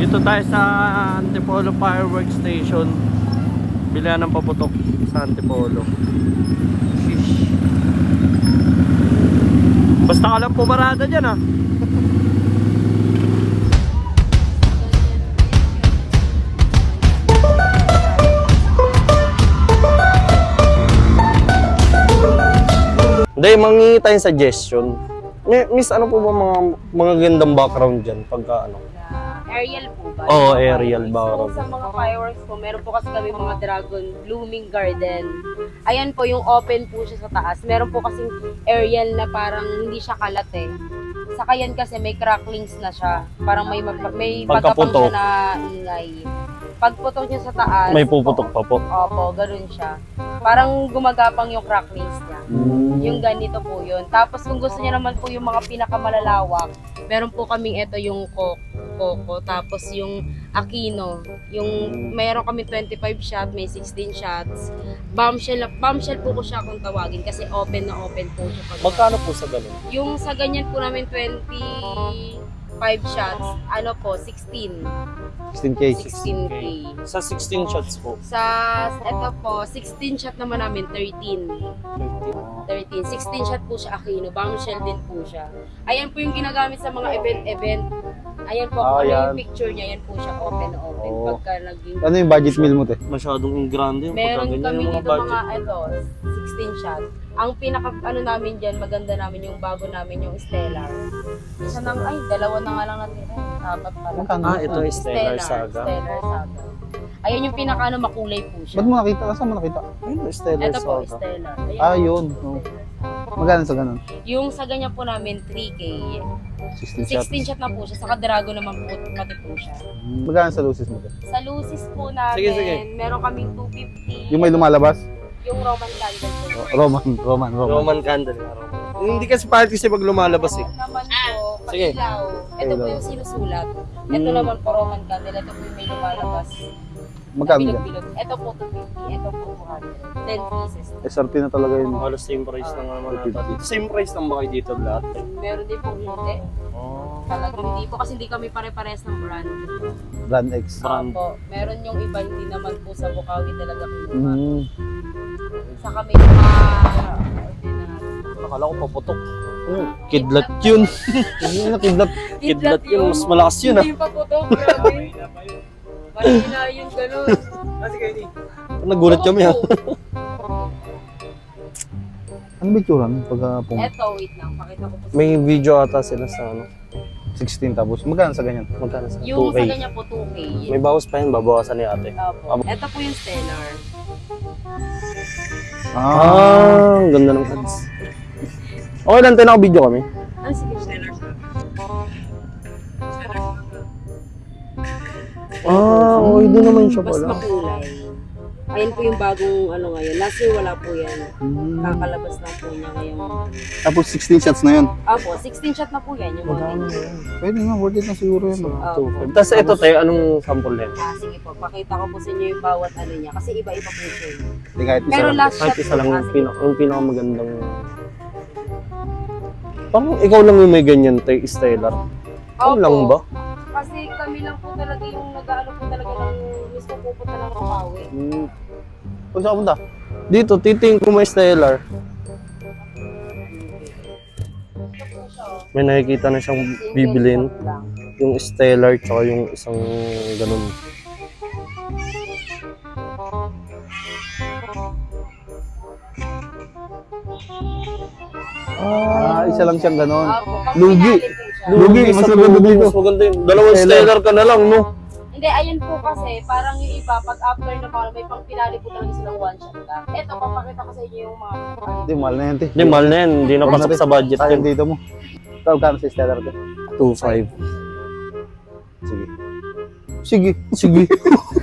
Dito tayo sa Antipolo Fireworks Station. Bilihan ng paputok sa Antipolo. Sheesh. Basta ka lang pumarada dyan ah. Hindi, mangingi tayong suggestion. Miss, ano po ba mga gandang background dyan pagka ano? Aerial po ba? Oo, aerial background. So, sa mga fireworks po, meron po kasi kami mga dragon blooming garden. Ayan po, yung open po siya sa taas. Meron po kasing aerial na parang hindi siya kalat eh. Saka yan kasi may cracklings na siya. Parang may pagkapang siya na ingay. Pagputok niya sa taas, May puputok pa po. opo, ganun siya. Parang gumagapang yung cracklings niya. Yung ganito po yun. Tapos kung gusto niya naman po yung mga pinakamalalawak, meron po kaming ito yung Coco, tapos yung Aquino. Yung meron kami 25 shot, may 16 shots. Bombshell po ko siya kung tawagin kasi open na open po siya. Magkano po sa ganun? Yung sa ganyan po namin 25 shots, ano po, 16. 16K. 16K. Sa 16 shots po. Sa, ito po, 16 shot naman namin, 13. 16 shot po siya Aquino, bombshell din po siya. Ayan po yung ginagamit sa mga event. Ayan po, kung ano yan. yung picture niya, yan po siya open na open. Oo. Pagka naging... Ano yung budget meal mo, te? Masyadong grande yung Meron pagkaganyan kami yung mga dito budget. mga, ito, 16 shot. Ang pinaka, ano namin dyan, maganda namin yung bago namin, yung Stellar. Isa nang, ay, dalawa na nga lang natin. Apat pala. Magkano? Ito is Stellar Saga. Stellar Saga. Ayan yung pinaka, ano, makulay po siya. Ba't mo nakita? Saan mo nakita? Ayun, Stellar Ito po, Saga. Stellar. Ayan. Ah, yun. Oh. Magkano sa ganun? Yung sa ganyan po namin, 3K. 16 shots. 16 shot na po siya. Saka drago naman po, pati po siya. Magkano sa lucis mo, te? Sa Lucis po namin, Sige. meron kaming 250. Yung may lumalabas? Yung Roman candle po. Roman. Roman candle. Hindi kasi pahit kasi pag lumalabas eh. Ito naman po, Sige. pailaw. Ito po yung sinusulat. Ito naman po Roman candle. Ito po yung may lumalabas. Magkano dyan? Bilog-bilog. Ito po 250. Ito po 200. 10 pieces. SRP na talaga yun. Halos same price lang naman ata dito. Same price lang ba kayo dito lahat? Meron din po hindi. Oh. Talagang hindi po kasi hindi kami pare-pares ng brand. Brand X. Brand. Opo. Meron yung iba hindi naman po sa Bukawi talaga kinuha. Saka may mga Akala ko paputok. Kidlat yun. Yung nakidlat. Kidlat yun. Mas malakas yun ah. Hindi pa po to, grabe. Mahina yun, ganun. Nagulat kami ah. Ano ba itsura nun pagka pong Eto, wait lang. Pakita ko po. May video ata sila sa ano. 16 tapos? Magkano sa ganyan? Magkano sa Yung 2K? sa ganyan po, 2K. May bawas pa yun. Babawasan ni ate. Opo. Ito po yung Stellar. Ang ganda ng ads. Okay lang, tayo naka-video kami. Ano sige, Stellar? Okay, doon naman siya Mas pala. makulay. Ayan po yung bagong ano ngayon. Last year wala po yan. Kakalabas lang po niya ngayon. Tapos 16 shots na yun. Opo, 16 shot na po yan. Yung mga ganyan. Pwede nga, worth it na siguro yun. Opo. Tapos ito tayo, anong sample din? Sige po, pakita ko po sa inyo yung bawat ano niya. Kasi iba-iba po siya. Hindi kahit isa Pero lang. last Kahit shot isa lang po, yung pinakamagandang... Parang ikaw lang yung may ganyan tayo, Stellar. Ikaw Opo. lang ba? Kasi kami lang po talaga yung nag-aano po talaga ng mismo pupunta ng Bukawi. Kung saan punta? Dito, titingin ko may Stellar. May nakikita na siyang bibilin. Single shot lang. Yung Stellar, tsaka yung isang ganun. Isa lang siyang ganon. Opo, pang Lugi. finale po siya. Lugi, mas Sa maganda lugi, dito. mas maganda yun. Dalawang Stellar. Stellar ka na lang, no? Hindi, ayun po kasi, parang yung iba, pag after na mga may pang pinali po talaga silang one shot lang. Eto, papakita ko sa inyo yung mga Hindi, mahal na yan, te. Hindi, mahal na yan. Hindi na pasok sa budget Sayang yun. dito mo. Ikaw, kano sa Stellar, te? 2.5. Sige. Sige. Sige.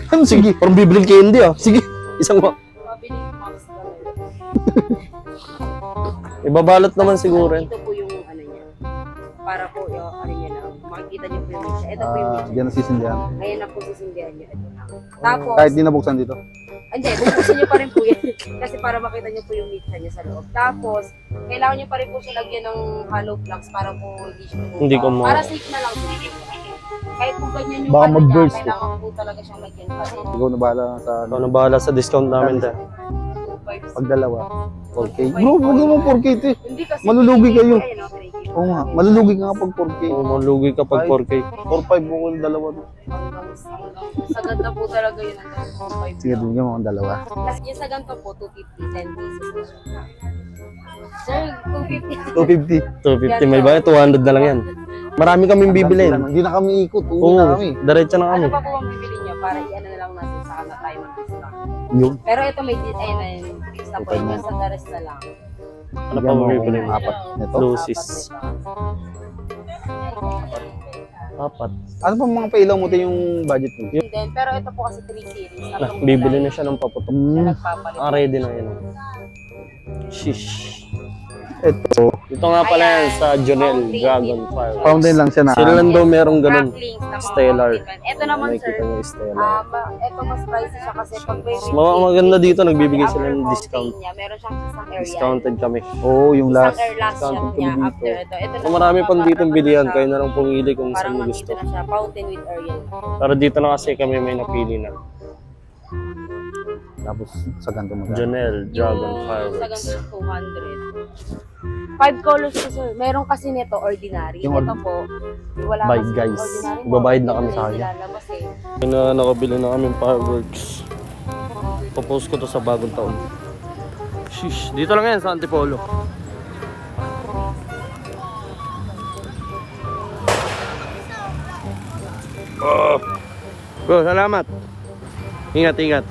Ano sige? Parang bibiling candy ah. Sige. Isang mabili max talaga. Ibabalot naman siguro yan. Ito po yung ano niya. Para po yung ano niya lang. Makikita niyo po yung mecha. Ito po yung mecha. Diyan nasisindihan. Ayan na po sisindihan niyo. Ito lang. Tapos, Kahit di nabuksan dito. hindi, bubuksan niyo pa rin po yan. Kasi para makita niyo po yung mecha niya sa loob. Tapos, kailangan niyo pa rin po siya lagyan ng hollow blocks para po hindi siya Hindi ko ma- Para safe na lang po. Kahit kung ganyan yung Baka ano niya, mag-burst, kailangan po talaga siyang lagyan pa rin. Ikaw na bahala sa Ikaw na bahala sa discount namin, te. 2.5. pag dalawa. 4K. Bro, huwag naman 4K ito eh. Hindi kasi Malulugi kayo. Ayun, okay. Oo nga, malulugi ka nga pag 4K. Kung malugi ka pag 4K. 4-5 mo kung dalawa. No? Hanggang sa ganda po talaga yun hanggang 2.5. Sige, bigyan mo akong dalawa. Kasi yung sa ganito po, 250, 10 pieces. Sir, 250. 250 may bayad, 200 na lang yan. Marami kaming bibilin. Hindi na kami ikot. Uwi Oo, na kami. diretso na kami. Ano pa po ang bibili niyo para i-ano na lang natin sa na tayo mag-discount. Yun. Pero ito may ayun, fix na po Okay yun. na. Yung sa the rest na lang. Ano pa Bigyan mo bibili akong mo? 4 nito. Lucis. Apat. 4. Ano pa mga pailaw mo ito yung budget mo? And then, pero ito po kasi 3 series. Ah, bibili na siya ng paputok. Na nagpapalit. Ah, ready na yun. Shish. Ito. Ito nga pala yan sa Jonel Fountain Dragon din. Fire. Fountain lang siya na. Sila lang daw merong ganun. Cracklings na mga Stellar. fountain pen. Ito naman sir, Nakikita niyo yung Stellar. ito mas pricey siya kasi pag may Mas maganda dito, nagbibigay sila ng after discount. fountain niya, meron siyang isang area. Discounted kami. Oo, yung Isang last. air last shot discounted niya kami dito. after ito. Ito So, marami pang dito bilihan. Kayo na lang pumili kung parang saan mo nandito gusto. na siya, fountain with area. Pero dito na kasi kami may napili na. Tapos sa ganito mo. Jonel Dragon Yung sa Fireworks. ganito 200. 5 colors po sir. Meron kasi nito ordinary. Yung Ito po, wala Bye, kasi guys. ordinary. Babayad na kami sa Hindi kanya. lalabas eh. Yung na nakabili na kami fireworks. Popost ko to sa bagong taon. Shish. Dito lang yan sa Antipolo. Bro, salamat. Ingat, ingat.